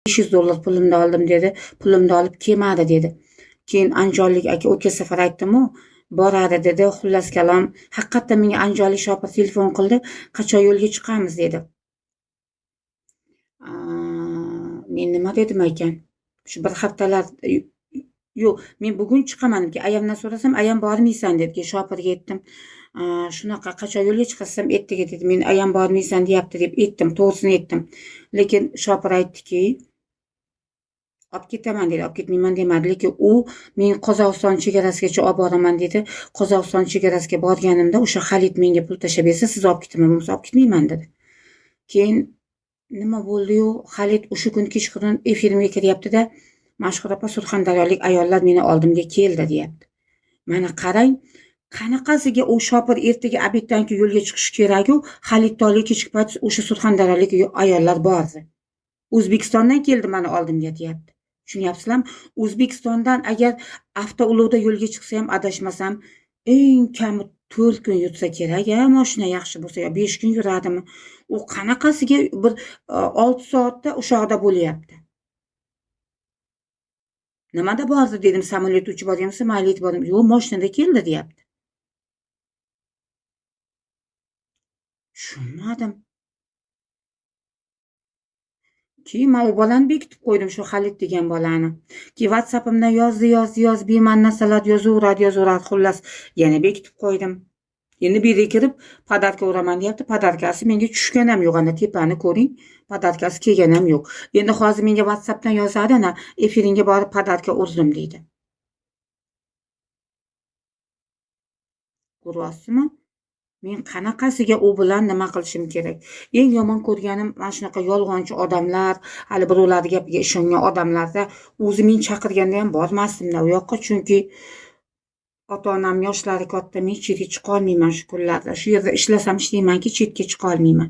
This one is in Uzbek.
$500 pulimni oldim dedi. Pulimni olib kelmadi dedi. Keyin andijonlik aka o'tgan safar aytdim-u, boradi dedi. Xullas kalom, haqiqatdan menga andijonlik shopir telefon qildi. Qachon yo'lga chiqamiz dedi. Men nima dedim ekan? Shu bir haftalar yo'q, men bugun chiqaman deb, ayamdan so'rasam, ayam bormaysan dedi. Shopirga aytdim. Shunaqa qachon yo'lga chiqsam ertaga dedi. Men ayam bormaysan deyapti deb aytdim, to'g'risini aytdim. Lekin shopir aytdiki, olib ketaman dedi, olib ketmayman demadi. Lekin u men Qozog'iston chegarasigacha olib boraman dedi. Qozog'iston chegarasiga borganimda o'sha Xalit menga pul tashlab bersa, siz olib ketaman, bo'lmasa olib ketmayman dedi. Keyin nima bo'ldi-yu, Xalit o'sha kun kechqurun efirimga kiryapti-da, Mashhur opa surxondaryolik ayollar meni oldimga keldi deyapti. Mana qarang, qanaqasiga u shopir ertaga obeddan keyin yo'lga chiqishi kerak-ku, Xalit tog'ga kechki payt o'sha surxondaryolik ayollar bordi. O'zbekistondan keldi mani oldimga deyapti. Tushunyapsizlarmi? O'zbekistondan agar avtoulovda yo'lga chiqsa ham adashmasam, eng kami 4 kun yursa kerak, mashina yaxshi bo'lsa, yo 5 kun yuradimi? U qanaqasiga bir 6 soatda o'sha yerda bo'lyapti. Nimada bordi dedim, samolyot uchib borganmisiz, mayli yetib bordim. Yo'q, mashinada keldi deyapti. Tushunmadim. Keyin men u bolani bekitib qo'ydim, shu Xalit degan bolani. Keyin WhatsAppimdan yozdi, bema'ni narsalar yozaveradi, xullas yana bekitib qo'ydim. Endi bu yerga kirib podarka uraman deyapti. Podarkasi menga tushgan ham yo'q, ana tepani ko'ring. Podarkasi kelgan ham yo'q. Endi hozir menga WhatsAppdan yozadi, ana efiringga borib podarka urdim deydi. Ko'ryapsizmi? Men qanaqasiga u bilan nima qilishim kerak? Eng yomon ko'rganim mana shunaqa yolg'onchi odamlar, hali birovlarning gapiga ishongan odamlarda. O'zi men chaqirganda ham bormasdim u yoqqa, chunki ota-onam yoshlari katta, men chetga chiqa olmayman shu kunlarda. Shu yerda ishlasam ishlaymanki, chetga chiqa olmayman.